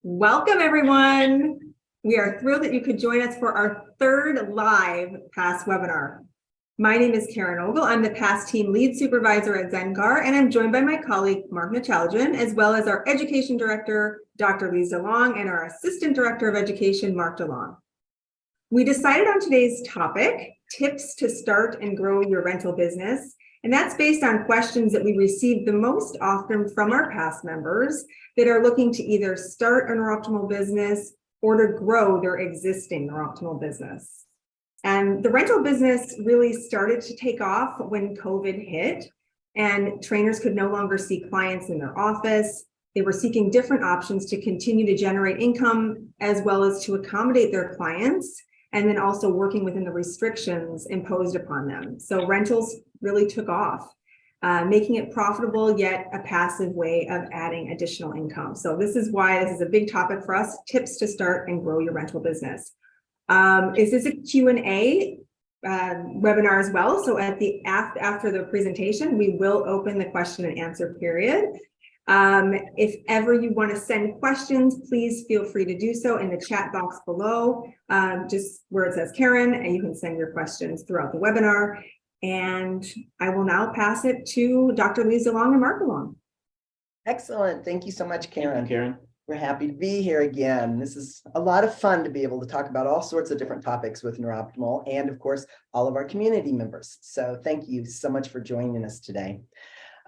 Welcome, everyone. We are thrilled that you could join us for our third live PASS webinar. My name is Karen Ogle. I'm the PASS team lead supervisor at Zengar, and I'm joined by my colleague, Mark Nachaljan, as well as our education director, Dr. Lise DeLong, and our assistant director of education, Marc DeLong. We decided on today's topic, tips to start and grow your rental business. And that's based on questions that we receive the most often from our PASS members that are looking to either start a NeurOptimal business or to grow their existing NeurOptimal business. And the rental business really started to take off when COVID hit, and trainers could no longer see clients in their office. They were seeking different options to continue to generate income as well as to accommodate their clients, and then also working within the restrictions imposed upon them. So rentals really took off, making it profitable, yet a passive way of adding additional income. So this is why this is a big topic for us, tips to start and grow your rental business. This is a Q&A webinar as well. So after the presentation, we will open the question and answer period. If ever you want to send questions, please feel free to do so in the chat box below, just where it says Karen, and you can send your questions throughout the webinar. And I will now pass it to Dr. Lise DeLong and Marc DeLong. Excellent. Thank you so much, Karen. Thank you, Karen. We're happy to be here again. This is a lot of fun to be able to talk about all sorts of different topics with NeurOptimal and, of course, all of our community members. So thank you so much for joining us today.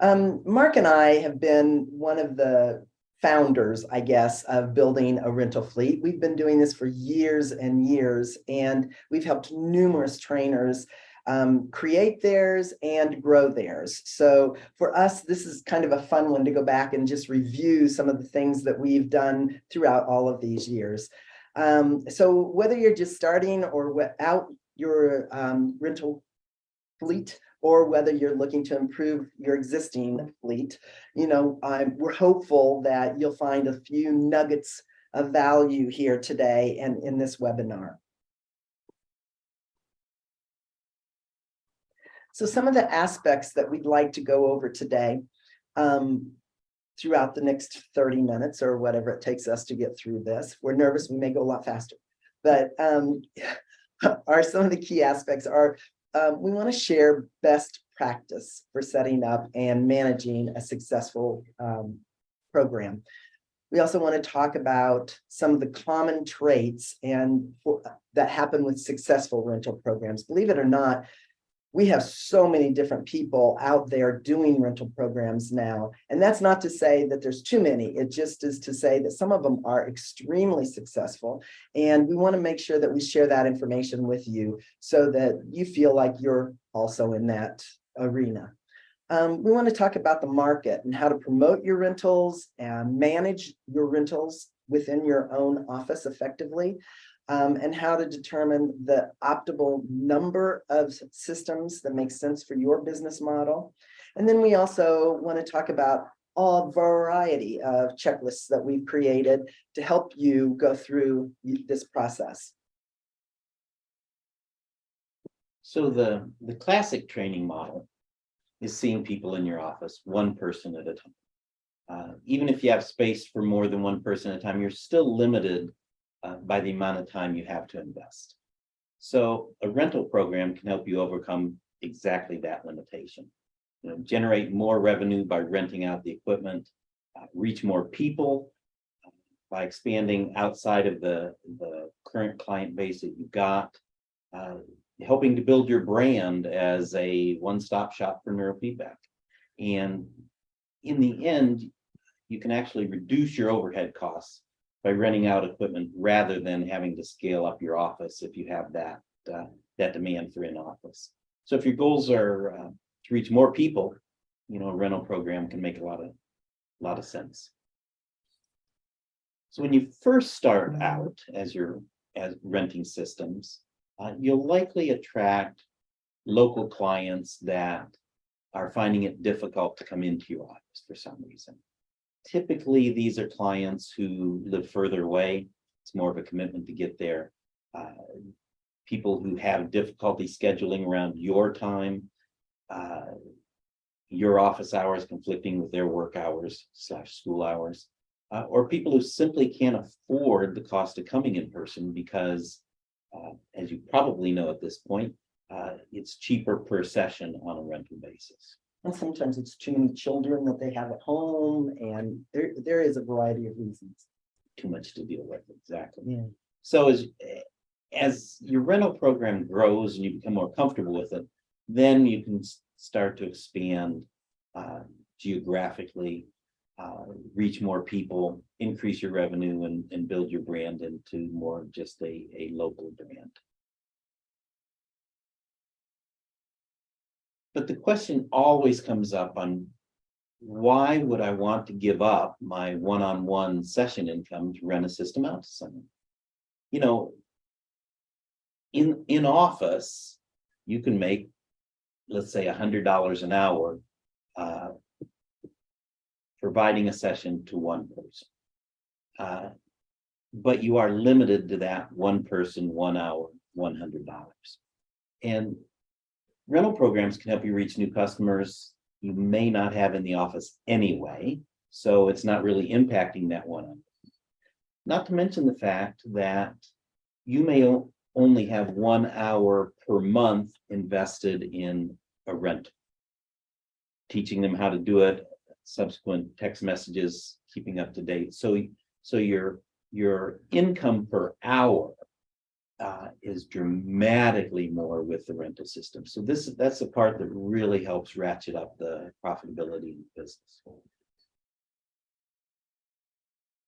Mark and I have been one of the founders, I guess, of building a rental fleet. We've been doing this for years and years, and we've helped numerous trainers create theirs and grow theirs. So for us, this is kind of a fun one to go back and just review some of the things that we've done throughout all of these years. So whether you're just starting or without your rental fleet, or whether you're looking to improve your existing fleet, we're hopeful that you'll find a few nuggets of value here today and in this webinar. So some of the aspects that we'd like to go over today throughout the next 30 minutes or whatever it takes us to get through this. We're nervous, we may go a lot faster, but are some of the key aspects are we want to share best practice for setting up and managing a successful program. We also want to talk about some of the common traits that happen with successful rental programs. Believe it or not, we have so many different people out there doing rental programs now. And that's not to say that there's too many. It just is to say that some of them are extremely successful. And we want to make sure that we share that information with you so that you feel like you're also in that arena. We want to talk about the market and how to promote your rentals and manage your rentals within your own office effectively. And how to determine the optimal number of systems that make sense for your business model. And then we also want to talk about a variety of checklists that we've created to help you go through this process. So the classic training model is seeing people in your office, one person at a time. Even if you have space for more than one person at a time, you're still limited by the amount of time you have to invest. So a rental program can help you overcome exactly that limitation. Generate more revenue by renting out the equipment, reach more people by expanding outside of the current client base that you've got, helping to build your brand as a one-stop shop for neurofeedback. And in the end, you can actually reduce your overhead costs by renting out equipment rather than having to scale up your office if you have that demand for in-office. So if your goals are to reach more people, a rental program can make a lot of sense. So when you first start out as renting systems, you'll likely attract local clients that are finding it difficult to come into your office for some reason. Typically, these are clients who live further away. It's more of a commitment to get there. People who have difficulty scheduling around your time, your office hours conflicting with their work hours / school hours. or people who simply can't afford the cost of coming in person because, as you probably know at this point, it's cheaper per session on a rental basis. And sometimes it's too many children that they have at home, and there is a variety of reasons. Too much to deal with, exactly. Yeah. So as your rental program grows and you become more comfortable with it, then you can start to expand geographically, reach more people, increase your revenue, and build your brand into more just a local brand. But the question always comes up on why would I want to give up my one-on-one session income to rent a system out to someone? You know, in office, you can make, let's say, $100 an hour providing a session to one person. But you are limited to that one person, 1 hour, $100. And rental programs can help you reach new customers you may not have in the office anyway, so it's not really impacting that one. Not to mention the fact that you may only have 1 hour per month invested in a rental. Teaching them how to do it, subsequent text messages, keeping up to date. So your income per hour is dramatically more with the rental system. So that's the part that really helps ratchet up the profitability in the business.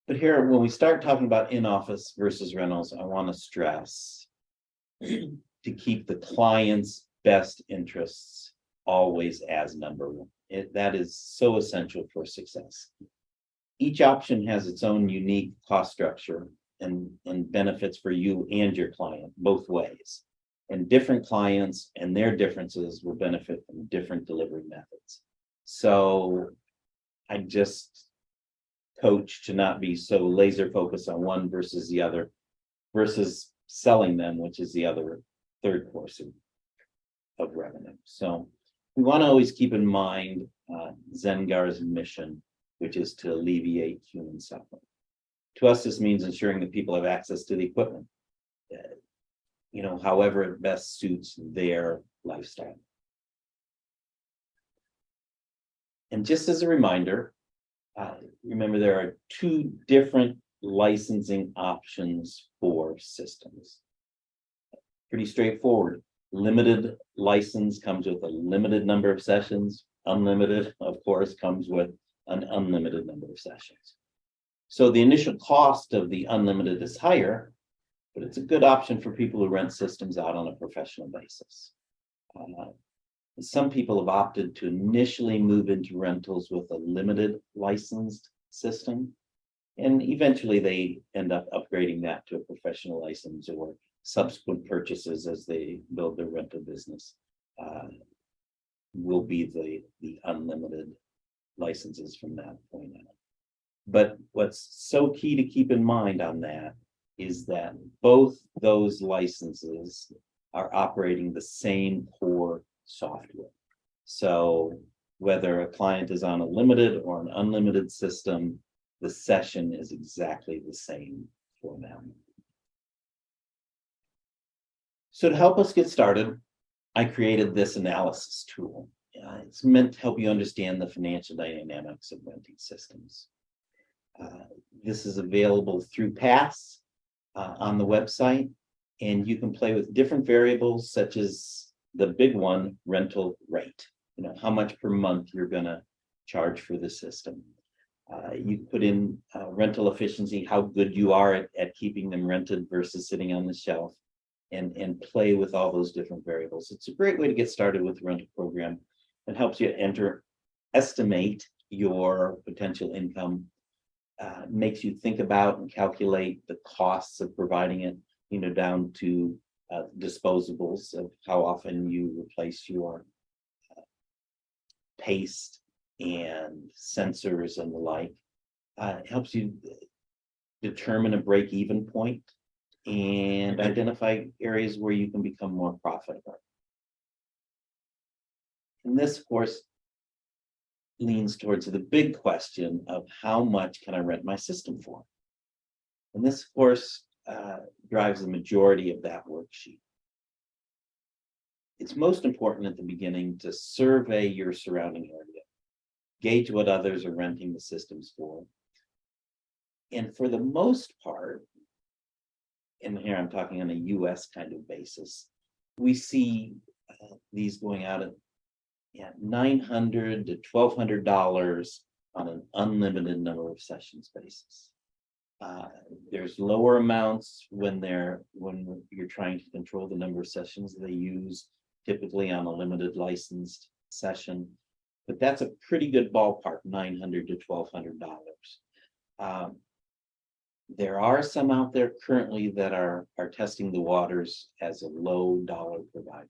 But here, when we start talking about in-office versus rentals, I want to stress to keep the client's best interests always as number one. That is so essential for success. Each option has its own unique cost structure and benefits for you and your client both ways. And different clients and their differences will benefit from different delivery methods. So I just coach to not be so laser focused on one versus the other, versus selling them, which is the other third course of revenue. So we want to always keep in mind Zengar's mission, which is to alleviate human suffering. To us, this means ensuring that people have access to the equipment, however it best suits their lifestyle. And just as a reminder, remember there are 2 different licensing options for systems. Pretty straightforward. Limited license comes with a limited number of sessions. Unlimited, of course, comes with an unlimited number of sessions. So the initial cost of the unlimited is higher, but it's a good option for people who rent systems out on a professional basis. Some people have opted to initially move into rentals with a limited licensed system, and eventually they end up upgrading that to a professional license, or subsequent purchases as they build their rental business will be the unlimited licenses from that point on. But what's so key to keep in mind on that is that both those licenses are operating the same core software. So whether a client is on a limited or an unlimited system, the session is exactly the same for them. So to help us get started, I created this analysis tool. It's meant to help you understand the financial dynamics of renting systems. This is available through Pass on the website, and you can play with different variables such as the big one, rental rate. How much per month you're going to charge for the system. You put in rental efficiency, how good you are at keeping them rented versus sitting on the shelf, and play with all those different variables. It's a great way to get started with the rental program. It helps you estimate your potential income, makes you think about and calculate the costs of providing it, down to disposables of how often you replace your paste and sensors and the like. It helps you determine a break-even point and identify areas where you can become more profitable. And this, of course, leans towards the big question of how much can I rent my system for? And this, of course, drives the majority of that worksheet. It's most important at the beginning to survey your surrounding area, gauge what others are renting the systems for. And for the most part, and here I'm talking on a US kind of basis, we see these going out at $900 to $1,200 on an unlimited number of sessions basis. There's lower amounts when you're trying to control the number of sessions they use, typically on a limited licensed session, but that's a pretty good ballpark, $900 to $1,200. There are some out there currently that are testing the waters as a low dollar provider.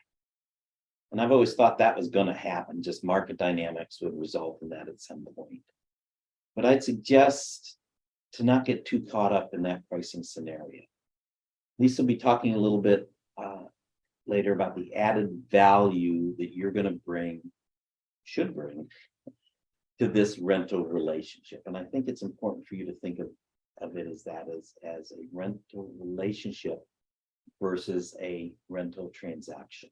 And I've always thought that was going to happen, just market dynamics would result in that at some point. But I'd suggest to not get too caught up in that pricing scenario. Lisa will be talking a little bit later about the added value that you're going to should bring to this rental relationship. And I think it's important for you to think of it as that as a rental relationship versus a rental transaction.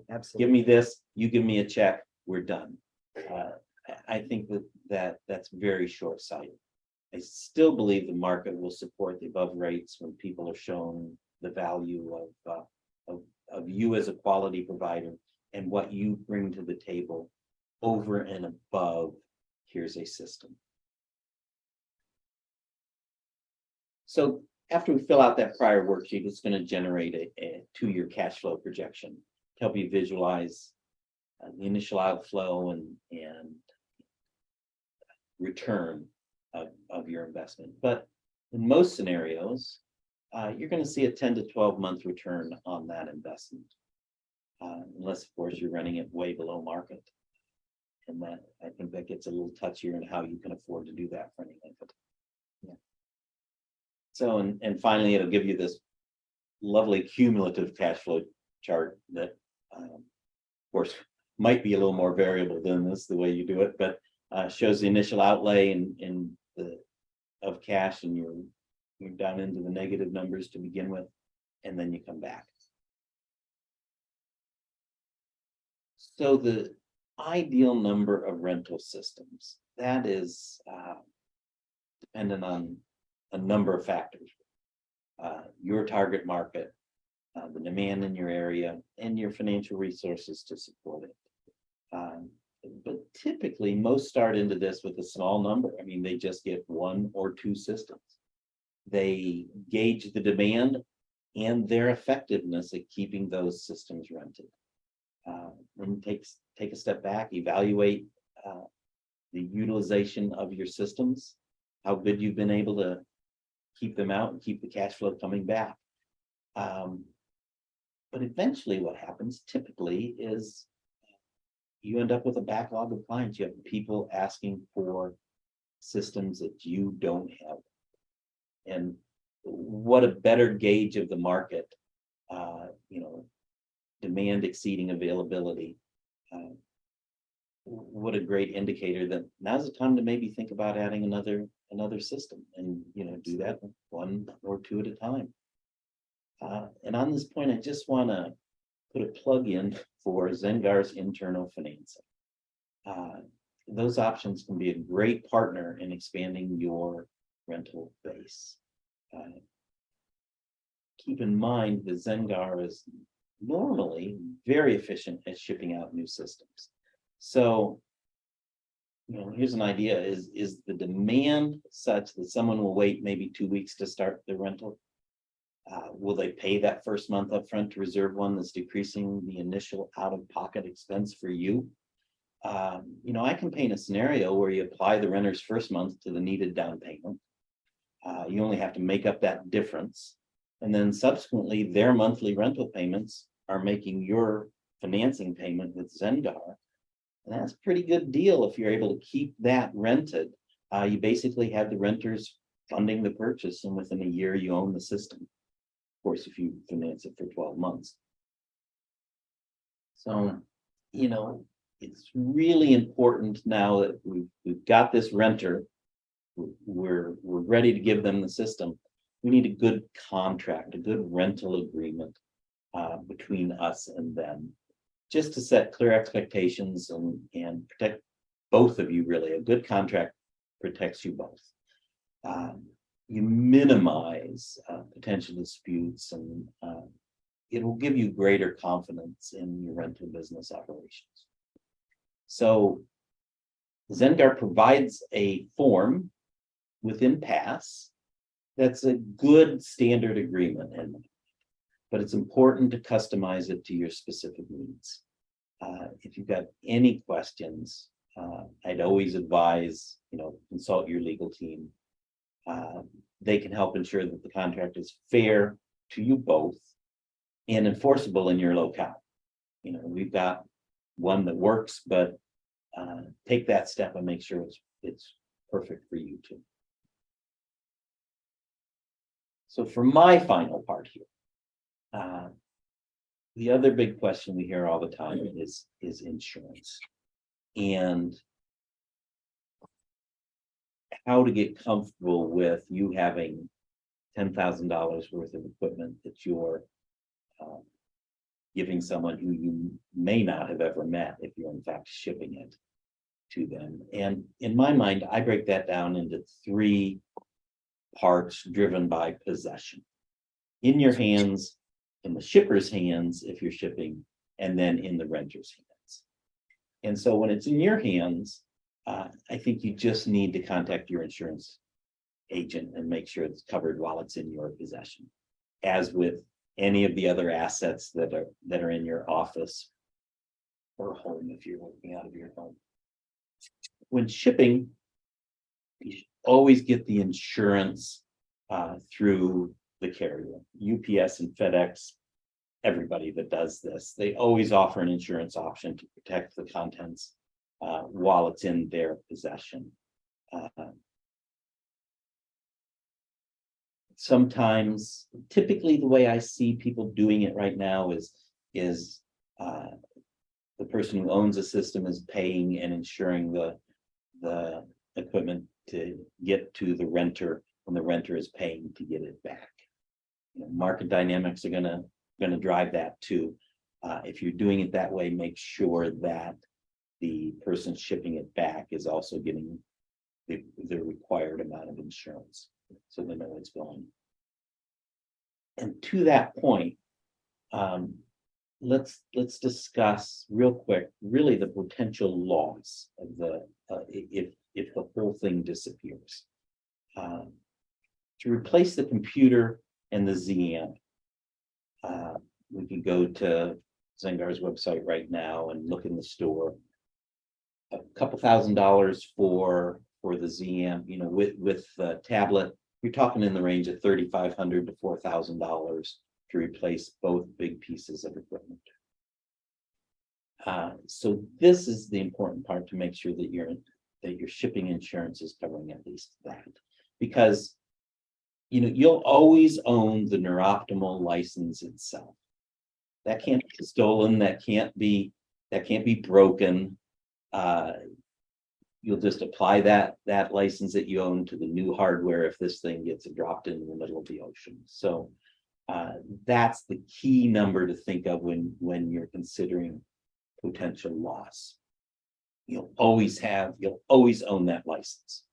Absolutely. Give me this, you give me a check, we're done. I think that's very short-sighted. I still believe the market will support the above rates when people are shown the value of you as a quality provider and what you bring to the table over and above, here's a system. So after we fill out that prior worksheet, it's going to generate a 2-year cash flow projection to help you visualize the initial outflow and return of your investment. But in most scenarios, you're going to see a 10 to 12 month return on that investment, unless, of course, you're running it way below market. And that, I think that gets a little touchier in how you can afford to do that for any length. Yeah. So, and finally, it'll give you this lovely cumulative cash flow chart that, of course, might be a little more variable than this, the way you do it, but shows the initial outlay of cash, and you're down into the negative numbers to begin with, and then you come back. So the ideal number of rental systems, that is dependent on a number of factors. Your target market, the demand in your area, and your financial resources to support it. But typically, most start into this with a small number. I mean, they just get 1 or 2 systems. They gauge the demand and their effectiveness at keeping those systems rented. Then take a step back, evaluate the utilization of your systems, how good you've been able to keep them out and keep the cash flow coming back. But eventually what happens typically is you end up with a backlog of clients. You have people asking for systems that you don't have. And what a better gauge of the market, demand exceeding availability. What a great indicator that now's the time to maybe think about adding another system, and do that 1 or 2 at a time. And on this point, I just want to put a plug in for Zengar's internal financing. Those options can be a great partner in expanding your rental base. Keep in mind that Zengar is normally very efficient at shipping out new systems. So, here's an idea: is the demand such that someone will wait maybe 2 weeks to start the rental? Will they pay that first month upfront to reserve one that's decreasing the initial out-of-pocket expense for you? I can paint a scenario where you apply the renter's first month to the needed down payment. You only have to make up that difference. And then subsequently, their monthly rental payments are making your financing payment with Zengar. And that's a pretty good deal if you're able to keep that rented. You basically have the renters funding the purchase, and within a year, you own the system. Of course, if you finance it for 12 months. So, it's really important now that we've got this renter, we're ready to give them the system. We need a good contract, a good rental agreement between us and them, just to set clear expectations and protect both of you. Really, a good contract protects you both. You minimize potential disputes, and it will give you greater confidence in your rental business operations. So Zengar provides a form within PASS that's a good standard agreement, but it's important to customize it to your specific needs. If you've got any questions, I'd always advise, consult your legal team. They can help ensure that the contract is fair to you both and enforceable in your locale. We've got one that works, but take that step and make sure it's perfect for you too. So for my final part here, the other big question we hear all the time is insurance, and how to get comfortable with you having $10,000 worth of equipment that you're giving someone who you may not have ever met if you're in fact shipping it to them. And in my mind, I break that down into 3 parts driven by possession: in your hands, in the shipper's hands if you're shipping, and then in the renter's hands. And so when it's in your hands, I think you just need to contact your insurance agent and make sure it's covered while it's in your possession, as with any of the other assets that are in your office or home if you're working out of your home. When shipping, you should always get the insurance through the carrier. UPS and FedEx, everybody that does this, they always offer an insurance option to protect the contents while it's in their possession. Sometimes, typically the way I see people doing it right now is the person who owns a system is paying and insuring the equipment to get to the renter, when the renter is paying to get it back. Market dynamics are gonna drive that too. If you're doing it that way, make sure that the person shipping it back is also getting the required amount of insurance, so they know what's going. And to that point, let's discuss real quick, really the potential loss of the if the whole thing disappears. To replace the computer and the ZM, we can go to Zengar's website right now and look in the store. A couple $1,000s for the ZM, with the tablet, you're talking in the range of $3,500 to $4,000 to replace both big pieces of equipment. So this is the important part, to make sure that your shipping insurance is covering at least that, because you'll always own the NeurOptimal license itself. That can't be stolen. That can't be broken. You'll just apply that license that you own to the new hardware if this thing gets dropped into the middle of the ocean. So that's the key number to think of when you're considering potential loss. You'll always own that license.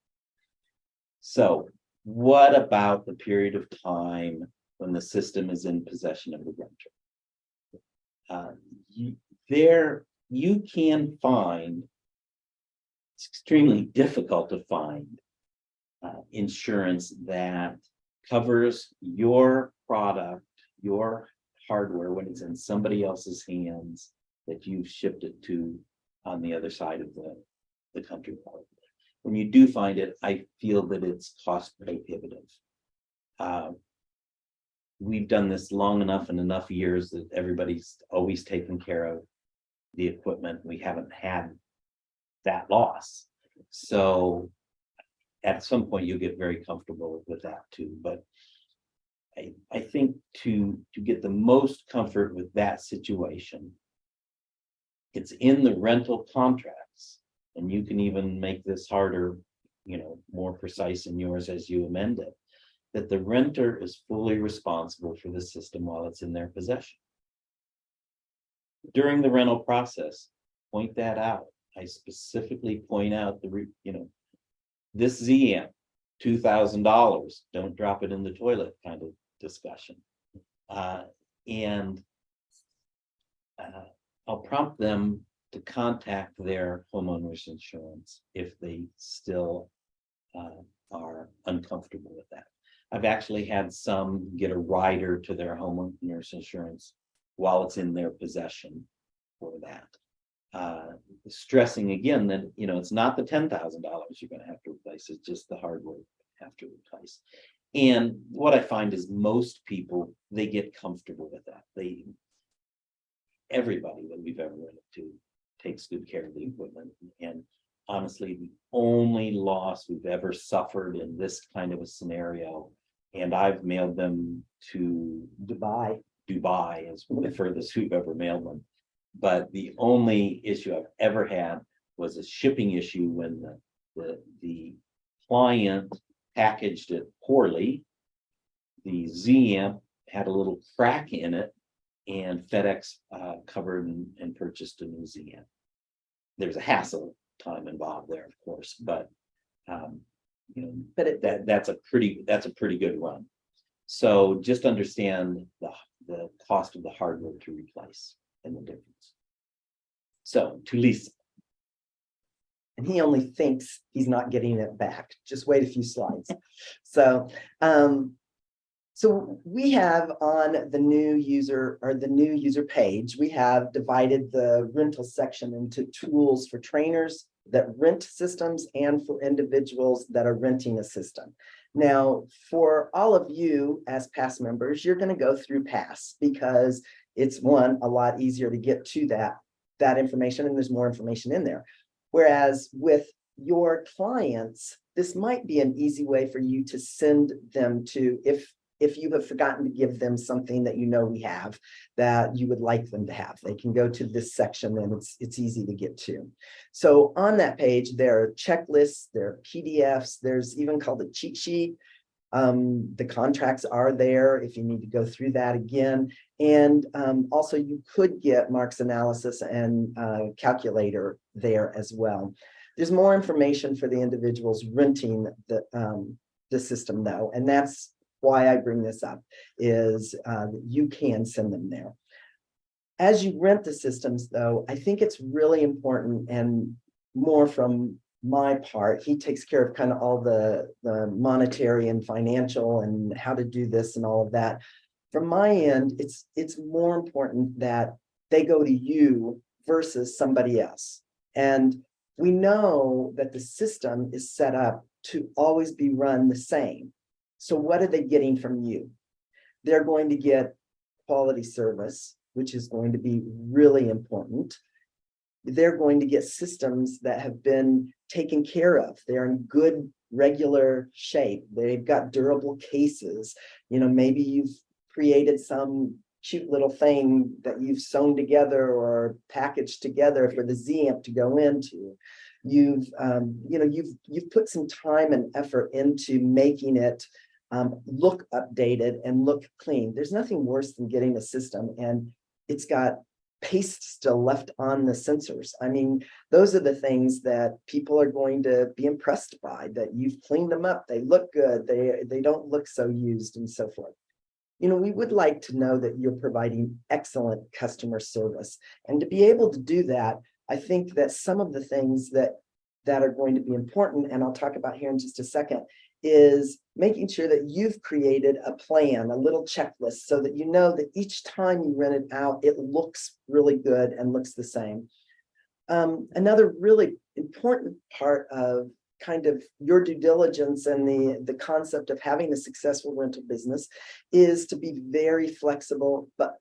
So what about the period of time when the system is in possession of the renter? You can find, it's extremely difficult to find insurance that covers your product, your hardware, when it's in somebody else's hands that you've shipped it to on the other side of the country. When you do find it, I feel that it's cost prohibitive. We've done this long enough and enough years that everybody's always taken care of the equipment. We haven't had that loss. So at some point you'll get very comfortable with that too. But I think to get the most comfort with that situation, it's in the rental contracts, and you can even make this harder, more precise in yours as you amend it, that the renter is fully responsible for the system while it's in their possession. During the rental process, point that out. I specifically point out this ZM, $2,000, don't drop it in the toilet kind of discussion. And I'll prompt them to contact their homeowner's insurance if they still are uncomfortable with that. I've actually had some get a rider to their homeowner's insurance while it's in their possession for that. Stressing again that, it's not the $10,000 you're going to have to replace, it's just the hardware you have to replace. And what I find is most people, they get comfortable with that. Everybody that we've ever rented to takes good care of the equipment. And honestly, the only loss we've ever suffered in this kind of a scenario, and I've mailed them to Dubai is the furthest we've ever mailed them. But the only issue I've ever had was a shipping issue when the client packaged it poorly. The ZM had a little crack in it, and FedEx covered and purchased a new ZM. There's a hassle time involved there, of course, but that's a pretty good run. So just understand the cost of the hardware to replace and the difference. So to Lisa. And he only thinks he's not getting it back. Just wait a few slides. So we have on the new user page, we have divided the rental section into tools for trainers that rent systems and for individuals that are renting a system. Now, for all of you as past members, you're going to go through PASS because it's a lot easier to get to that information, and there's more information in there. Whereas with your clients, this might be an easy way for you to send them to, if you have forgotten to give them something that we have that you would like them to have. They can go to this section and it's easy to get to. So on that page, there are checklists, there are PDFs, there's even called a cheat sheet. The contracts are there if you need to go through that again. And also you could get Marc's analysis and calculator there as well. There's more information for the individuals renting the system though, and that's why I bring this up, is you can send them there. As you rent the systems though, I think it's really important, and more from my part, he takes care of kind of all the monetary and financial and how to do this and all of that. From my end, it's more important that they go to you versus somebody else. And we know that the system is set up to always be run the same. So what are they getting from you? They're going to get quality service, which is going to be really important. They're going to get systems that have been taken care of. They're in good, regular shape. They've got durable cases. Maybe you've created some cute little thing that you've sewn together or packaged together for the ZAMP to go into. You've put some time and effort into making it look updated and look clean. There's nothing worse than getting a system and it's got paste still left on the sensors. I mean, those are the things that people are going to be impressed by, that you've cleaned them up. They look good. They don't look so used and so forth. We would like to know that you're providing excellent customer service. And to be able to do that, I think that some of the things that are going to be important, and I'll talk about here in just a second, is making sure that you've created a plan, a little checklist, so that you know that each time you rent it out, it looks really good and looks the same. Another really important part of kind of your due diligence and the concept of having a successful rental business is to be very flexible, but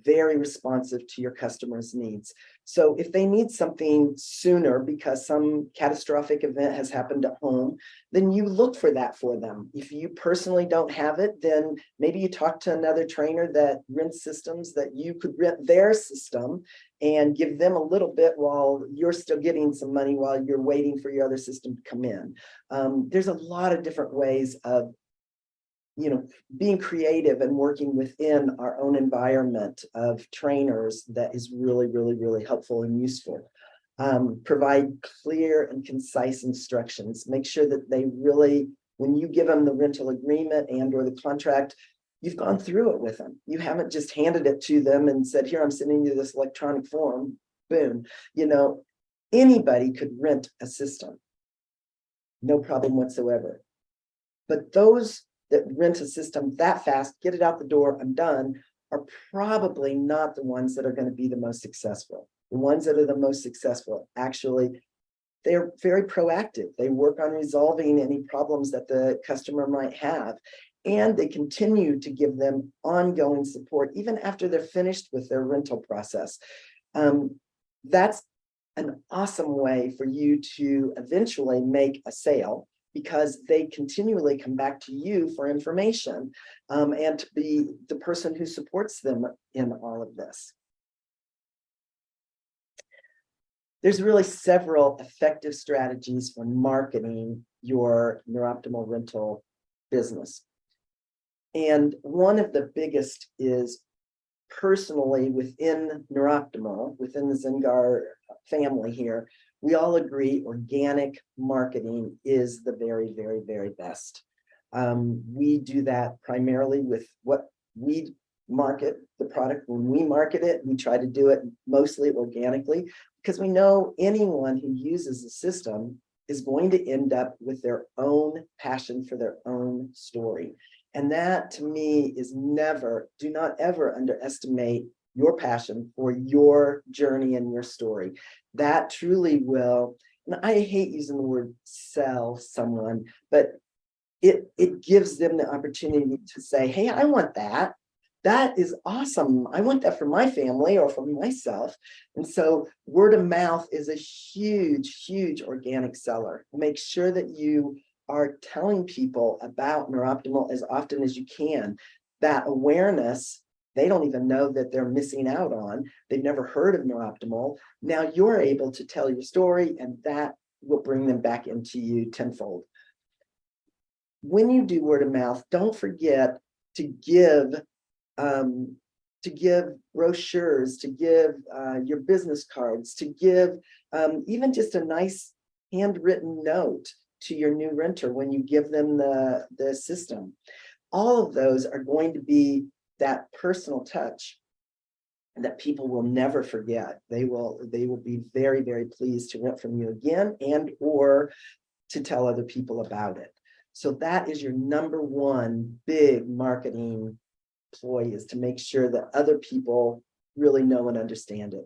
very responsive to your customers' needs. So if they need something sooner because some catastrophic event has happened at home, then you look for that for them. If you personally don't have it, then maybe you talk to another trainer that rents systems, that you could rent their system and give them a little bit while you're still getting some money while you're waiting for your other system to come in. There's a lot of different ways of being creative and working within our own environment of trainers that is really, really, really helpful and useful. Provide clear and concise instructions. Make sure that they really, when you give them the rental agreement and or the contract, you've gone through it with them. You haven't just handed it to them and said, here, I'm sending you this electronic form, boom. Anybody could rent a system, no problem whatsoever. But those that rent a system that fast, get it out the door, I'm done, are probably not the ones that are going to be the most successful. The ones that are the most successful, actually, they're very proactive. They work on resolving any problems that the customer might have, and they continue to give them ongoing support even after they're finished with their rental process. That's an awesome way for you to eventually make a sale, because they continually come back to you for information and to be the person who supports them in all of this. There's really several effective strategies for marketing your NeurOptimal rental business. And one of the biggest is personally within NeurOptimal, within the Zengar family here, we all agree organic marketing is the very, very, very best. We do that primarily with what we market, the product. When we market it, we try to do it mostly organically, because we know anyone who uses the system is going to end up with their own passion for their own story. And that, to me, is never, do not ever underestimate your passion for your journey and your story. That truly will, and I hate using the word sell someone, but it gives them the opportunity to say, hey, I want that. That is awesome. I want that for my family or for myself. And so word of mouth is a huge, huge organic seller. Make sure that you are telling people about NeurOptimal as often as you can. That awareness, they don't even know that they're missing out on. They've never heard of NeurOptimal. Now you're able to tell your story, and that will bring them back into you tenfold. When you do word of mouth, don't forget to give brochures, to give your business cards, to give even just a nice handwritten note to your new renter when you give them the system. All of those are going to be that personal touch that people will never forget. They will be very, very pleased to rent from you again and or to tell other people about it. So that is your number one big marketing ploy, is to make sure that other people really know and understand it.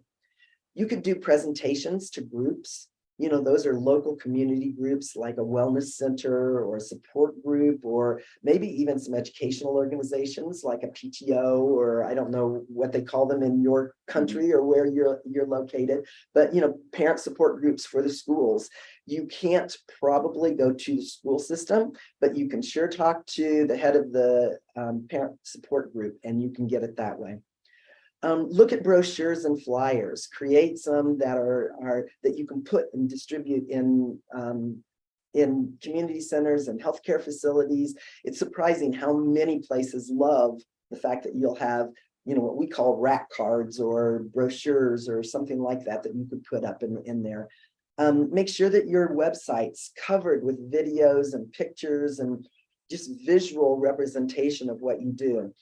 You could do presentations to groups. Those are local community groups like a wellness center or a support group, or maybe even some educational organizations like a PTO, or I don't know what they call them in your country or where you're located, but parent support groups for the schools. You can't probably go to the school system, but you can sure talk to the head of the parent support group, and you can get it that way. Look at brochures and flyers. Create some that are that you can put and distribute in community centers and healthcare facilities. It's surprising how many places love the fact that you'll have, what we call rack cards or brochures or something like that you could put up in there. Make sure that your website's covered with videos and pictures and just visual representation of what you do.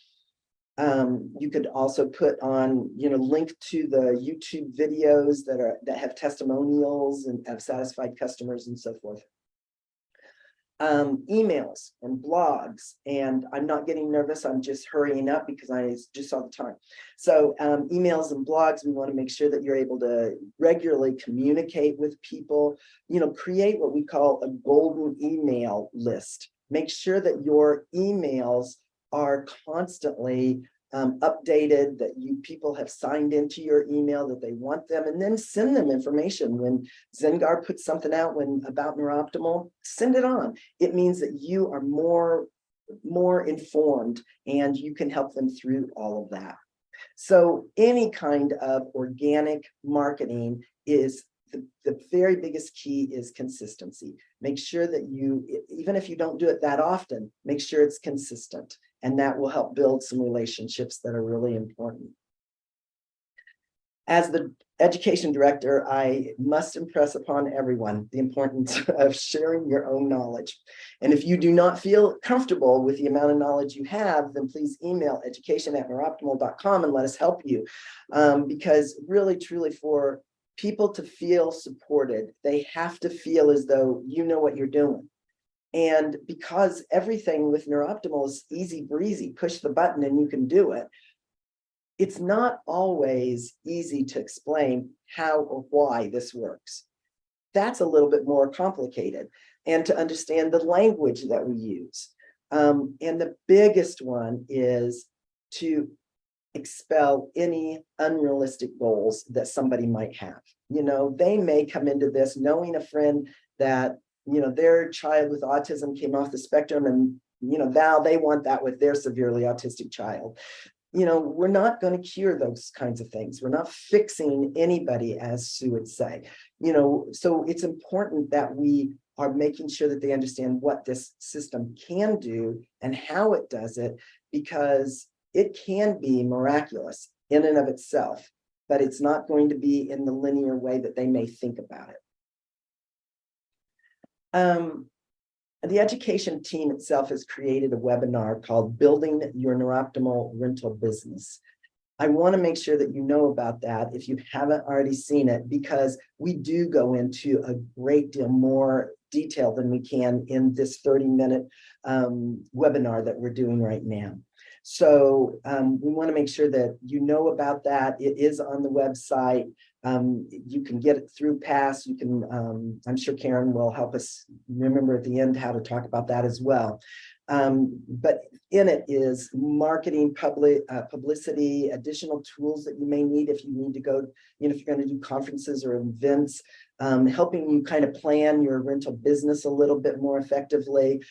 You could also put on, link to the YouTube videos that have testimonials and have satisfied customers and so forth. Emails and blogs, and I'm not getting nervous, I'm just hurrying up because I just saw the time. So emails and blogs, we want to make sure that you're able to regularly communicate with people, create what we call a golden email list. Make sure that your emails are constantly updated, that you people have signed into your email, that they want them, and then send them information. When Zengar puts something out about NeurOptimal, send it on. It means that you are more informed and you can help them through all of that. So any kind of organic marketing is the very biggest key is consistency. Make sure that you, even if you don't do it that often, make sure it's consistent, and that will help build some relationships that are really important. As the education director, I must impress upon everyone the importance of sharing your own knowledge. And if you do not feel comfortable with the amount of knowledge you have, then please email education@neuroptimal.com and let us help you. Because really, truly, for people to feel supported, they have to feel as though you know what you're doing. And because everything with NeurOptimal is easy breezy, push the button and you can do it, it's not always easy to explain how or why this works. That's a little bit more complicated, and to understand the language that we use. And the biggest one is to expel any unrealistic goals that somebody might have. You know, they may come into this knowing a friend that, you know, their child with autism came off the spectrum, and, you know, now they want that with their severely autistic child. You know, we're not going to cure those kinds of things. We're not fixing anybody, as Sue would say. You know, so it's important that we are making sure that they understand what this system can do and how it does it, because it can be miraculous in and of itself, but it's not going to be in the linear way that they may think about it. The education team itself has created a webinar called Building Your NeurOptimal Rental Business. I want to make sure that you know about that if you haven't already seen it, because we do go into a great deal more detail than we can in this 30-minute webinar that we're doing right now. So we want to make sure that you know about that. It is on the website. You can get it through PASS. You can, I'm sure Karen will help us remember at the end how to talk about that as well. But in it is marketing, publicity, additional tools that you may need if you need to go, you know, if you're going to do conferences or events, helping you kind of plan your rental business a little bit more effectively,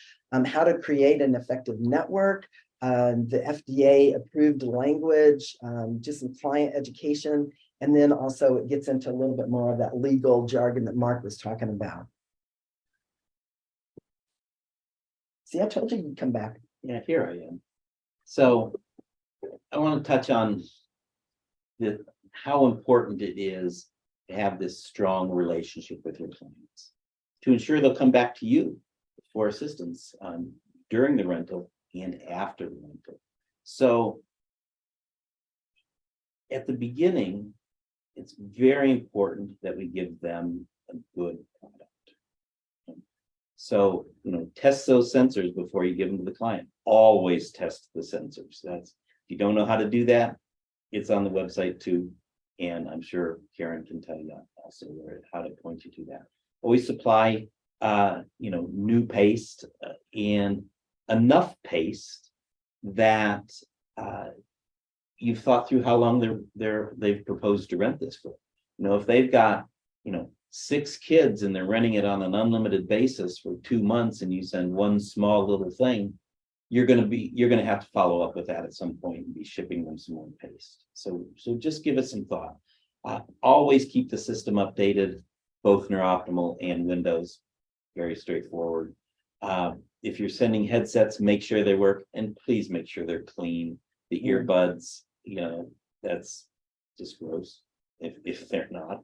how to create an effective network, the FDA approved language, just some client education. And then also it gets into a little bit more of that legal jargon that Mark was talking about. See, I told you you'd come back. Yeah, here I am. So I want to touch on how important it is to have this strong relationship with your clients to ensure they'll come back to you for assistance during the rental and after the rental. So at the beginning, it's very important that we give them a good product. So, you know, test those sensors before you give them to the client. Always test the sensors. That's, if you don't know how to do that, it's on the website too. And I'm sure Karen can tell you also how to point you to that. Always supply, you know, new paste and enough paste that you've thought through how long they've proposed to rent this for. You know, if they've got, you know, 6 kids and they're renting it on an unlimited basis for 2 months, and you send one small little thing, you're going to have to follow up with that at some point and be shipping them some more paste. So just give it some thought. Always keep the system updated, both NeurOptimal and Windows. Very straightforward. If you're sending headsets, make sure they work, and please make sure they're clean. The earbuds, you know, that's just gross if they're not.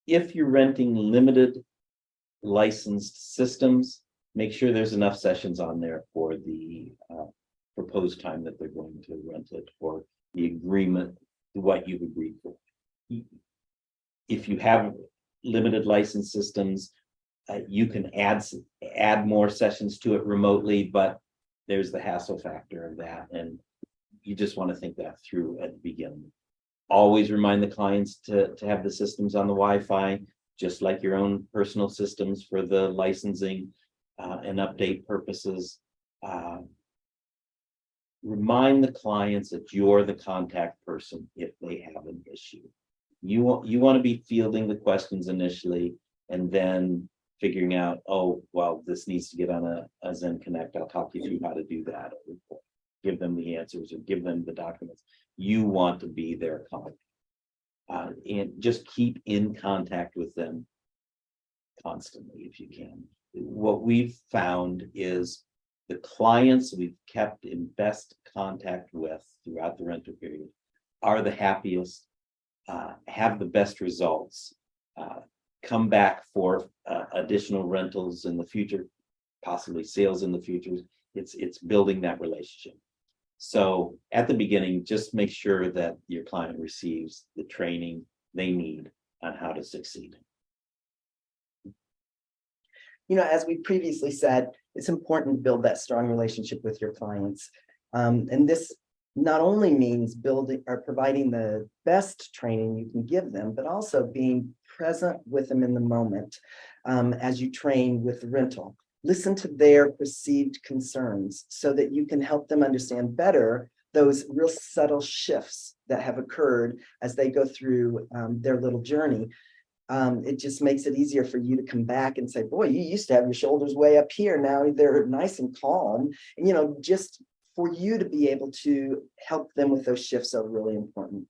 If you're renting limited licensed systems, make sure there's enough sessions on there for the proposed time that they're going to rent it, for the agreement, what you've agreed for. If you have limited license systems, you can add more sessions to it remotely, but there's the hassle factor of that, and you just want to think that through at the beginning. Always remind the clients to have the systems on the Wi-Fi, just like your own personal systems for the licensing and update purposes. remind the clients that you're the contact person if they have an issue. You want to be fielding the questions initially and then figuring out, oh, well, this needs to get on a Zen Connect. I'll talk you through how to do that, or give them the answers or give them the documents. You want to be their contact. And just keep in contact with them constantly if you can. What we've found is the clients we've kept in best contact with throughout the rental period are the happiest, have the best results, come back for additional rentals in the future, possibly sales in the future. It's building that relationship. So at the beginning, just make sure that your client receives the training they need on how to succeed. As we previously said, it's important to build that strong relationship with your clients. And this not only means building or providing the best training you can give them, but also being present with them in the moment as you train with the rental. Listen to their perceived concerns so that you can help them understand better those real subtle shifts that have occurred as they go through their little journey. It just makes it easier for you to come back and say, boy, you used to have your shoulders way up here. Now they're nice and calm. And, just for you to be able to help them with those shifts are really important.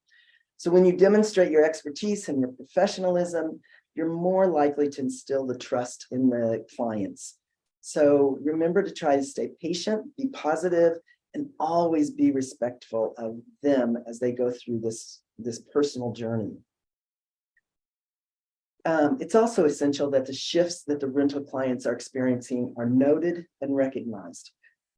So when you demonstrate your expertise and your professionalism, you're more likely to instill the trust in the clients. So remember to try to stay patient, be positive, and always be respectful of them as they go through this personal journey. It's also essential that the shifts that the rental clients are experiencing are noted and recognized.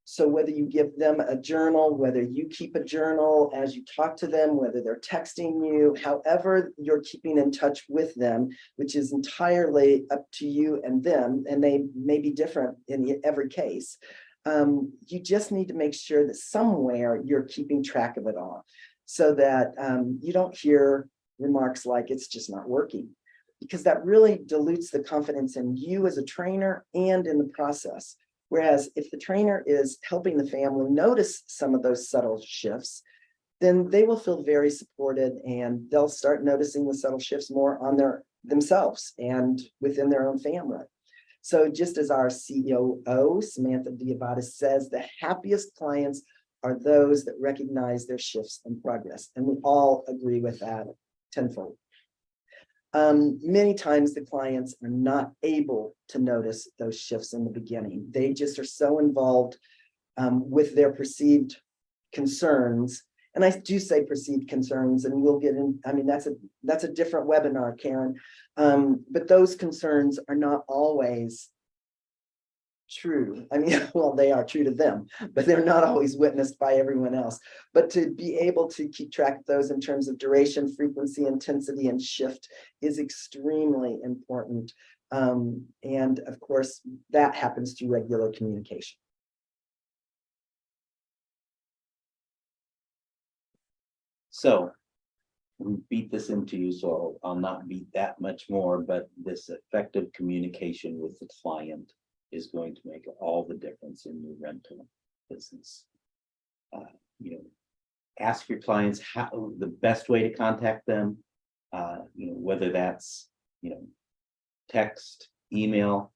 So whether you give them a journal, whether you keep a journal as you talk to them, whether they're texting you, however you're keeping in touch with them, which is entirely up to you and them, and they may be different in every case. You just need to make sure that somewhere you're keeping track of it all so that you don't hear remarks like it's just not working, because that really dilutes the confidence in you as a trainer and in the process. Whereas if the trainer is helping the family notice some of those subtle shifts, then they will feel very supported and they'll start noticing the subtle shifts more on themselves and within their own family. So just as our COO, Samantha Diabatis, says, the happiest clients are those that recognize their shifts and progress. And we all agree with that tenfold. Many times the clients are not able to notice those shifts in the beginning. They just are so involved with their perceived concerns. And I do say perceived concerns, and we'll get in. I mean, that's a different webinar, Karen. But those concerns are not always true. I mean, well, they are true to them, but they're not always witnessed by everyone else. But to be able to keep track of those in terms of duration, frequency, intensity, and shift is extremely important. And of course, that happens through regular communication. So we beat this into you, so I'll not beat that much more, but this effective communication with the client is going to make all the difference in your rental business. Ask your clients how the best way to contact them, whether that's, text, email.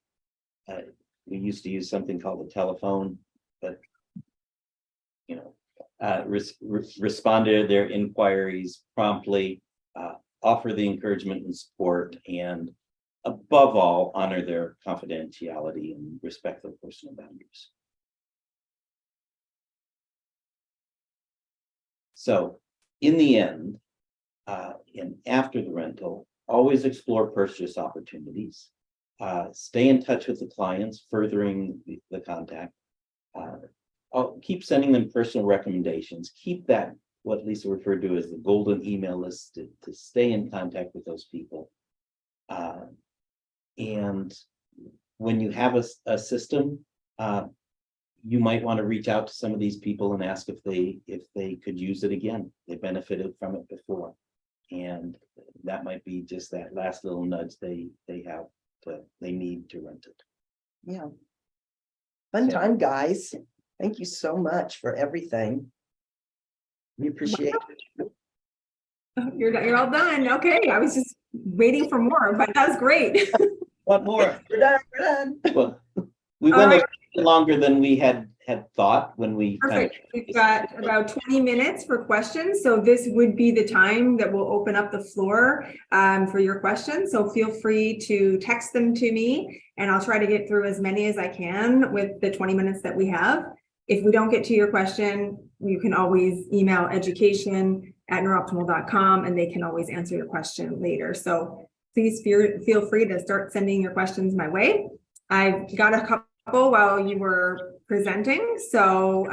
We used to use something called the telephone, but, respond to their inquiries promptly, offer the encouragement and support, and above all, honor their confidentiality and respect their personal boundaries. So in the end, and after the rental, always explore purchase opportunities. Stay in touch with the clients, furthering the contact. I'll keep sending them personal recommendations. Keep that, what Lisa referred to as the golden email list, to stay in contact with those people. And when you have a system, you might want to reach out to some of these people and ask if they could use it again. They benefited from it before, and that might be just that last little nudge they need to rent it. Yeah. Fun time, guys. Thank you so much for everything. We appreciate it. You're all done. Okay, I was just waiting for more, but that was great. What more? We're done. We're done. Well, we All went a right. little longer than we had thought when we kind of. Perfect. We've got about 20 minutes for questions. So this would be the time that we'll open up the floor for your questions. So feel free to text them to me and I'll try to get through as many as I can with the 20 minutes that we have. If we don't get to your question, you can always email education@neuroptimal.com and they can always answer your question later. So please feel free to start sending your questions my way. I've got a couple while you were presenting, so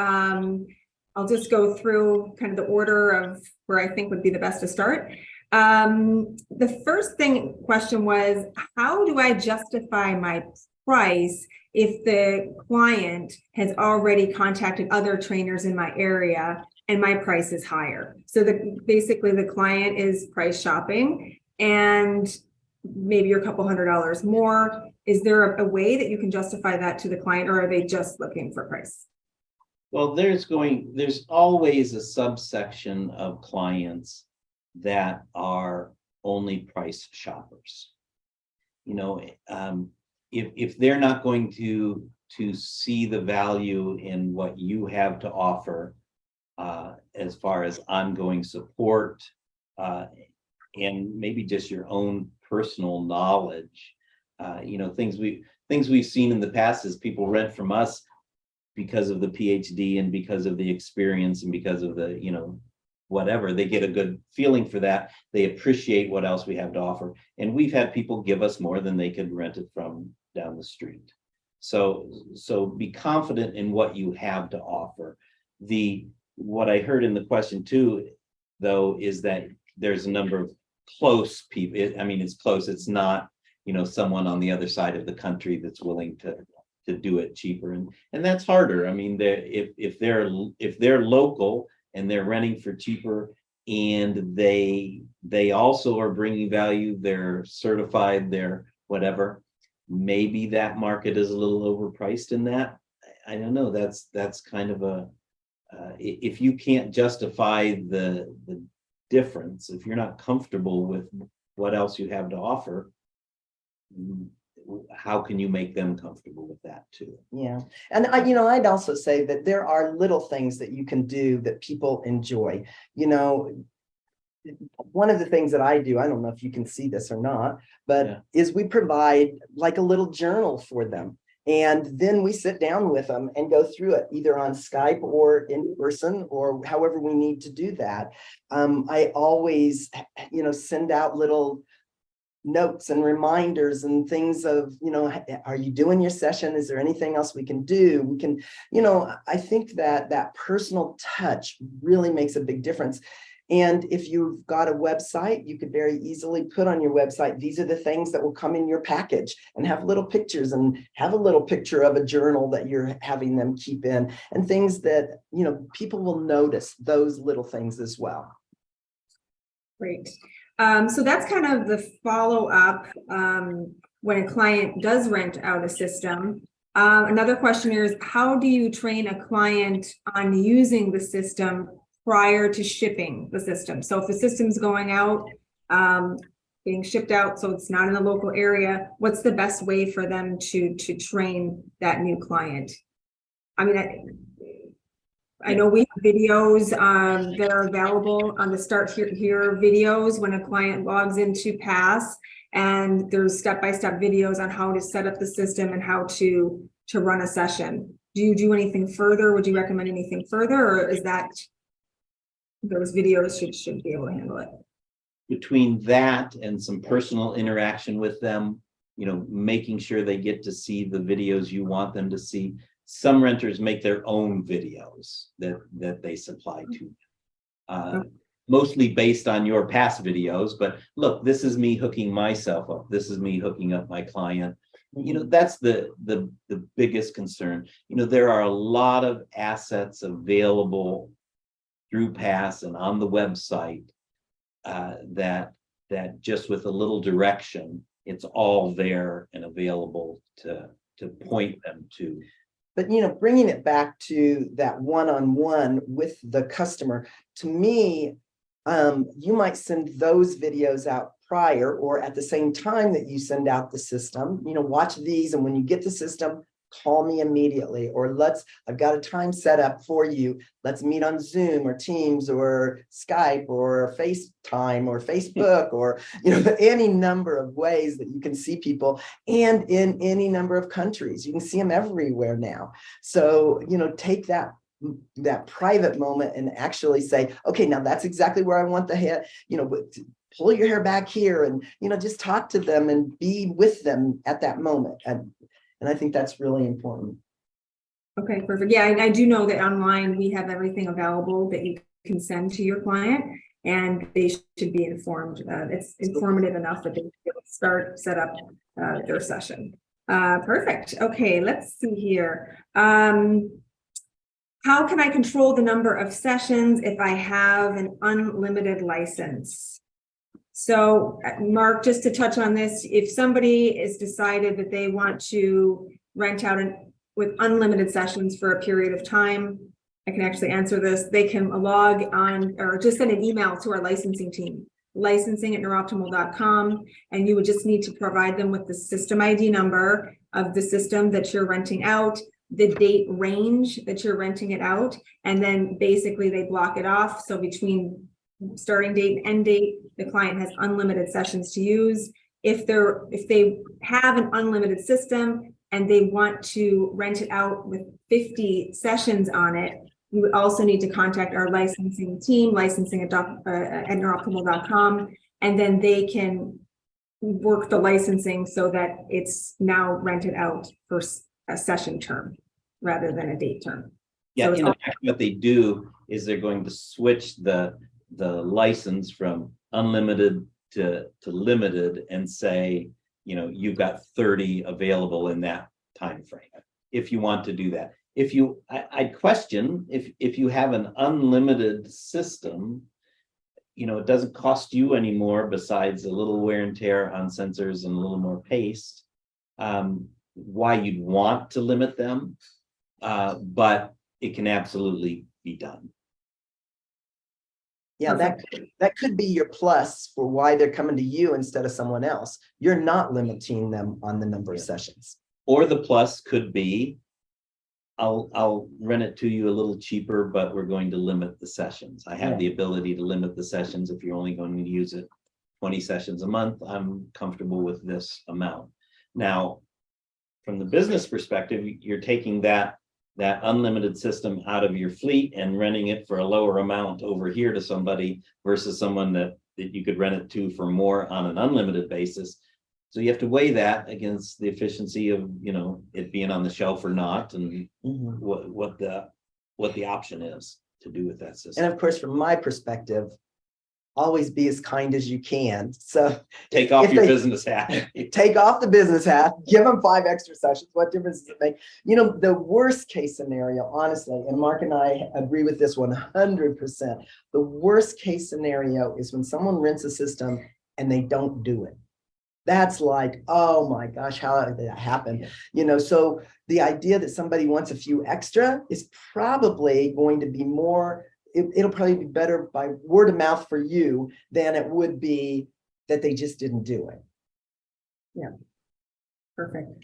I'll just go through kind of the order of where I think would be the best to start. The first question was, how do I justify my price if the client has already contacted other trainers in my area and my price is higher? So basically the client is price shopping and maybe you're a couple $100 more. Is there a way that you can justify that to the client, or are they just looking for price? Well, there's always a subsection of clients that are only price shoppers. You know, if they're not going to see the value in what you have to offer, as far as ongoing support, and maybe just your own personal knowledge, you know, things we've seen in the past is people rent from us because of the PhD and because of the experience and because of the, you know, whatever, they get a good feeling for that. They appreciate what else we have to offer. And we've had people give us more than they could rent it from down the street. So be confident in what you have to offer. What I heard in the question too, though, is that there's a number of close people. I mean, it's close. It's not, you know, someone on the other side of the country that's willing to do it cheaper, and that's harder. I mean, if they're local and they're renting for cheaper, and they also are bringing value, they're certified, they're whatever, maybe that market is a little overpriced in that. I don't know. That's kind of a if you can't justify the difference, if you're not comfortable with what else you have to offer, how can you make them comfortable with that too? Yeah. And I'd also say that there are little things that you can do that people enjoy. You know, one of the things that I do, I don't know if you can see this or not, but is we provide like a little journal for them. And then we sit down with them and go through it either on Skype or in person or however we need to do that. I always, send out little notes and reminders and things of, are you doing your session? Is there anything else we can do? We can, I think that personal touch really makes a big difference. And if you've got a website, you could very easily put on your website, these are the things that will come in your package, and have little pictures and have a little picture of a journal that you're having them keep in, and things that, people will notice those little things as well. Great. So that's kind of the follow-up when a client does rent out a system. Another question here is, how do you train a client on using the system prior to shipping the system? So if the system's going out, being shipped out, so it's not in the local area, what's the best way for them to train that new client? I mean, I know we have videos that are available on the Start Here videos when a client logs into Pass, and there's step-by-step videos on how to set up the system and how to run a session. Do you do anything further? Would you recommend anything further, or is that those videos should be able to handle it? Between that and some personal interaction with them, making sure they get to see the videos you want them to see. Some renters make their own videos that they supply to, mostly based on your past videos. But look, this is me hooking myself up. This is me hooking up my client. That's the biggest concern. There are a lot of assets available through Pass and on the website that just with a little direction, it's all there and available to point them to. But, bringing it back to that one-on-one with the customer, to me, you might send those videos out prior or at the same time that you send out the system, watch these. And when you get the system, call me immediately, or I've got a time set up for you. Let's meet on Zoom or Teams or Skype or FaceTime or Facebook or, any number of ways that you can see people, and in any number of countries. You can see them everywhere now. So, take that private moment and actually say, okay, now that's exactly where I want the hair, pull your hair back here and, just talk to them and be with them at that moment. And I think that's really important. Okay, perfect. Yeah, I do know that online we have everything available that you can send to your client, and they should be informed. It's informative enough that they can set up their session. Perfect. Okay, let's see here. How can I control the number of sessions if I have an unlimited license? So, Mark, just to touch on this, if somebody is decided that they want to rent out with unlimited sessions for a period of time, I can actually answer this. They can log on or just send an email to our licensing team, licensing@neuroptimal.com, and you would just need to provide them with the system ID number of the system that you're renting out, the date range that you're renting it out, and then basically they block it off. So between starting date and end date, the client has unlimited sessions to use. If they have an unlimited system and they want to rent it out with 50 sessions on it, you would also need to contact our licensing team, licensing at neuroptimal.com, and then they can work the licensing so that it's now rented out for a session term rather than a date term. Yeah, So in effect, what they do is they're going to switch the license from unlimited to limited and say, you've got 30 available in that time frame. If you want to do that, I'd question if you have an unlimited system, it doesn't cost you anymore besides a little wear and tear on sensors and a little more paste. Why you'd want to limit them, but it can absolutely be done. Yeah, that could be your plus for why they're coming to you instead of someone else. You're not limiting them on the number of sessions. Or the plus could be, I'll rent it to you a little cheaper, but we're going to limit the sessions. I have the ability to limit the sessions. If you're only going to use it 20 sessions a month, I'm comfortable with this amount. Now, from the business perspective, you're taking that unlimited system out of your fleet and renting it for a lower amount over here to somebody versus someone that you could rent it to for more on an unlimited basis. So you have to weigh that against the efficiency of, it being on the shelf or not, and what the option is to do with that system. And of course, from my perspective, always be as kind as you can. So take off your business hat. Take off the business hat, give them 5 extra sessions. What difference does it make? The worst case scenario, honestly, and Mark and I agree with this 100%. The worst case scenario is when someone rents a system and they don't do it. That's like, oh my gosh, how did that happen? So the idea that somebody wants a few extra is probably going to be more, it'll probably be better by word of mouth for you than it would be that they just didn't do it. Yeah, perfect.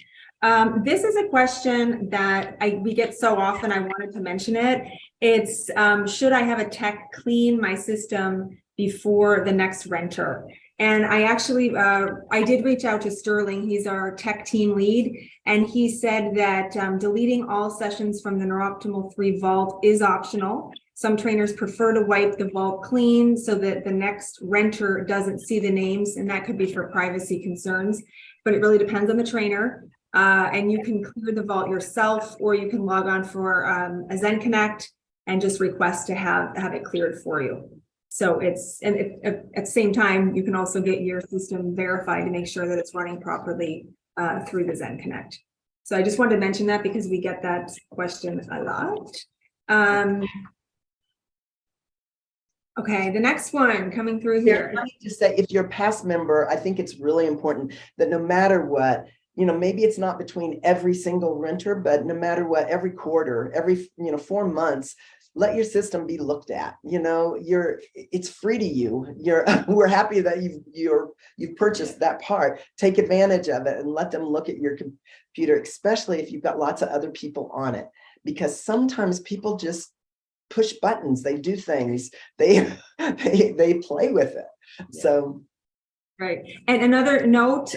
This is a question that we get so often, I wanted to mention it. It's, should I have a tech clean my system before the next renter? And I actually, I did reach out to Sterling. He's our tech team lead. And he said that deleting all sessions from the NeurOptimal 3 vault is optional. Some trainers prefer to wipe the vault clean so that the next renter doesn't see the names, and that could be for privacy concerns, but it really depends on the trainer. And you can clear the vault yourself, or you can log on for a Zen Connect and just request to have it cleared for you. So at the same time, you can also get your system verified to make sure that it's running properly through the Zen Connect. So I just wanted to mention that because we get that question a lot. Okay, the next one coming through here. Let me just say, if you're a past member, I think it's really important that no matter what, maybe it's not between every single renter, but no matter what, every quarter, every, 4 months, let your system be looked at. It's free to you. We're happy that you've purchased that part. Take advantage of it and let them look at your computer, especially if you've got lots of other people on it, because sometimes people just push buttons, they do things, they play with it. Yeah. So right. And another note,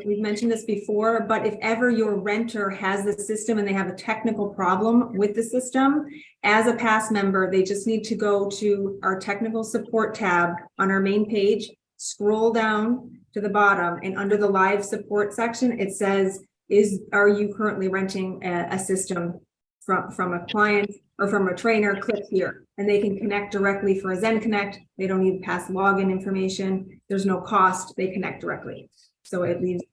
we've mentioned this before, but if ever your renter has the system and they have a technical problem with the system, as a past member, they just need to go to our technical support tab on our main page, scroll down to the bottom, and under the live support section, it says, are you currently renting a system from a client or from a trainer? Click here, and they can connect directly for a Zen Connect. They don't need past login information. There's no cost. They connect directly. So it leaves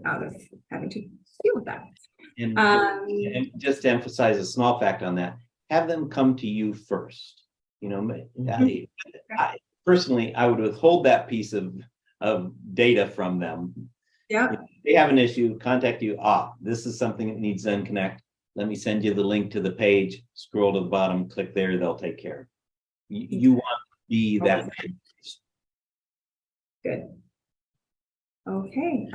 out of having to deal with that. And just to emphasize a small fact on that, have them come to you first. I personally, I would withhold that piece of data from them. Yeah. If they have an issue, contact you. This is something that needs Zen Connect. Let me send you the link to the page, scroll to the bottom, click there, they'll take care of it. You want to be that. Good. Okay.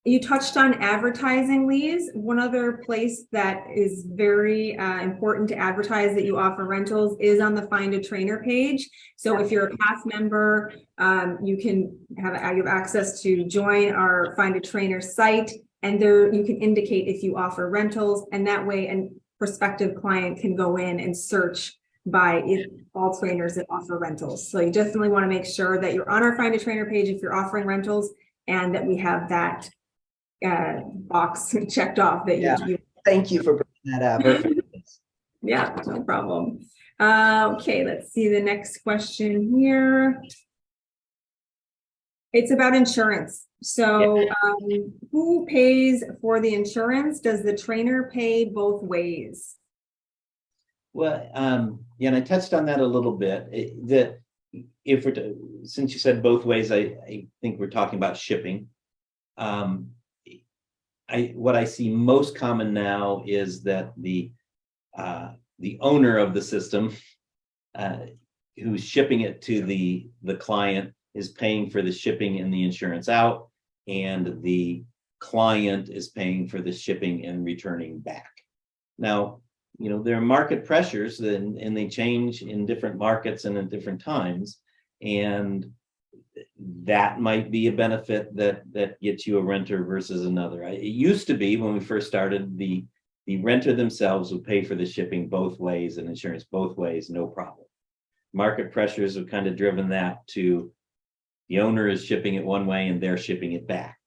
You touched on advertising, Lise. One other place that is very important to advertise that you offer rentals is on the Find a Trainer page. So if you're a past member, you can have access to join our Find a Trainer site. And there you can indicate if you offer rentals, and that way a prospective client can go in and search by all trainers that offer rentals. So you definitely want to make sure that you're on our Find a Trainer page if you're offering rentals, and that we have that box checked off that you. Thank you for bringing that up. Perfect. Yeah, no problem. Okay, let's see the next question here. It's about insurance. So who pays for the insurance? Does the trainer pay both ways? Well, and I touched on that a little bit. Since you said both ways, I think we're talking about shipping. What I see most common now is that the owner of the system, who's shipping it to the client, is paying for the shipping and the insurance out, and the client is paying for the shipping and returning back. Now, there are market pressures and they change in different markets and at different times. And that might be a benefit that gets you a renter versus another. It used to be, when we first started, the renter themselves would pay for the shipping both ways and insurance both ways, no problem. Market pressures have kind of driven that to the owner is shipping it one way and they're shipping it back.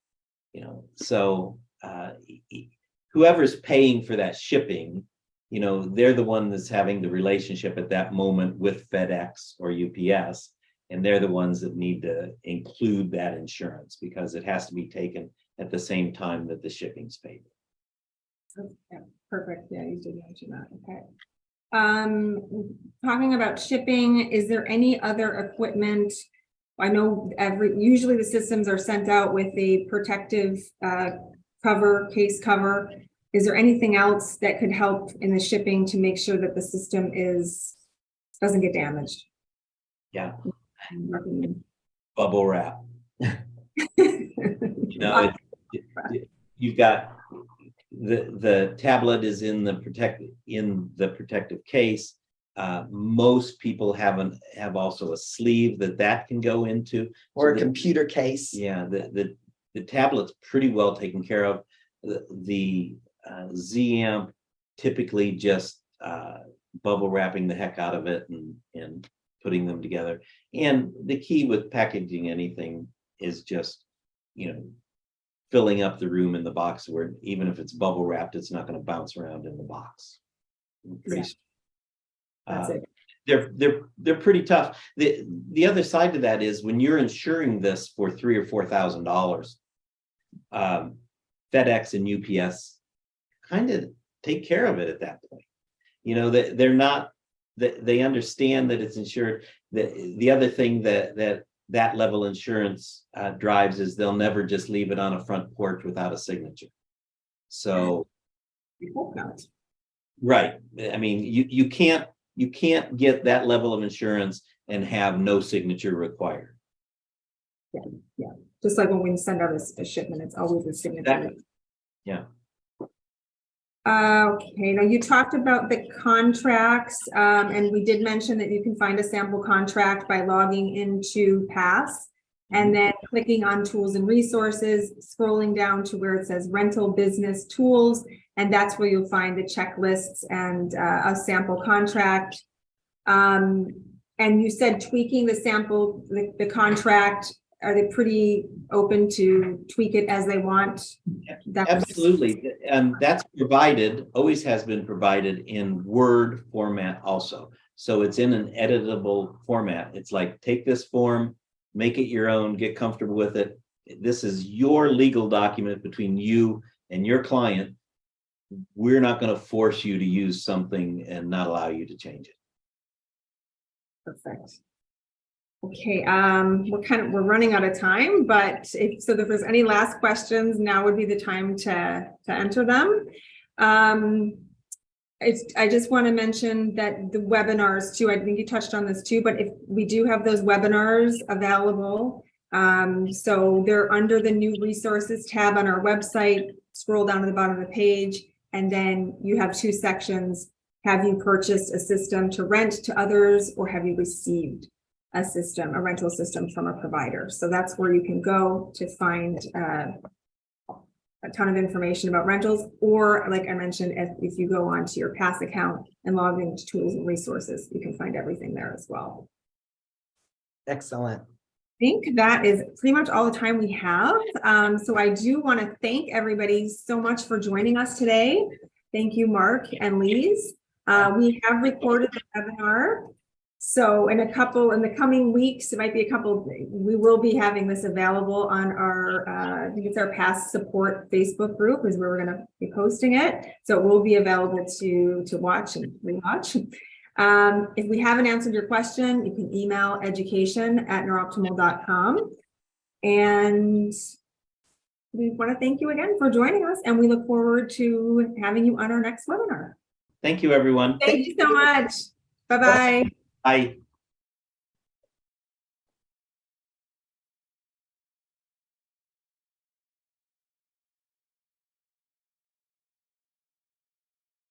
So whoever's paying for that shipping, they're the one that's having the relationship at that moment with FedEx or UPS. And they're the ones that need to include that insurance, because it has to be taken at the same time that the shipping's paid. Yeah, perfect. Yeah, you did mention that. Okay. Talking about shipping, is there any other equipment? I know usually the systems are sent out with a protective case cover. Is there anything else that could help in the shipping to make sure that the system doesn't get damaged? Yeah. Bubble wrap. You've got the tablet is in the protective case. Most people have also a sleeve that can go into, or a computer case. Yeah, the tablet's pretty well taken care of. The Z-Amp typically just bubble wrapping the heck out of it and putting them together. And the key with packaging anything is just, filling up the room in the box, where even if it's bubble wrapped, it's not going to bounce around in the box. That's it. They're pretty tough. The other side to that is, when you're insuring this for $3,000 or $4,000, FedEx and UPS kind of take care of it at that point. They're not. They understand that it's insured. The other thing that that level insurance drives is they'll never just leave it on a front porch without a signature. So, We hope not. right. I mean, you can't get that level of insurance and have no signature required. Yeah. Just like when we send out a shipment, it's always a signature. Exactly. Yeah. Okay, now you talked about the contracts, and we did mention that you can find a sample contract by logging into Pass and then clicking on tools and resources, scrolling down to where it says rental business tools, and that's where you'll find the checklists and a sample contract. And you said tweaking the sample, the contract, are they pretty open to tweak it as they want? Absolutely. And that's provided, always has been provided in Word format also. So it's in an editable format. It's like, take this form, make it your own, get comfortable with it. This is your legal document between you and your client. We're not going to force you to use something and not allow you to change it. Perfect. Okay, we're running out of time, but if there's any last questions, now would be the time to enter them. I just want to mention that the webinars too, I think you touched on this too, but if we do have those webinars available, so they're under the new resources tab on our website. Scroll down to the bottom of the page, and then you have two sections. Have you purchased a system to rent to others, or have you received a rental system from a provider? So that's where you can go to find a ton of information about rentals, or like I mentioned, if you go onto your Pass account and log into tools and resources, you can find everything there as well. Excellent. I think that is pretty much all the time we have. So I do want to thank everybody so much for joining us today. Thank you, Mark and Lise. We have recorded the webinar. So in the coming weeks, it might be we will be having this available on our, I think it's our Pass support Facebook group is where we're going to be posting it. So it will be available to watch and rewatch. If we haven't answered your question, you can email education@neuroptimal.com. And we want to thank you again for joining us, and we look forward to having you on our next webinar. Thank you, everyone. Thank you so much. Bye-bye. Bye.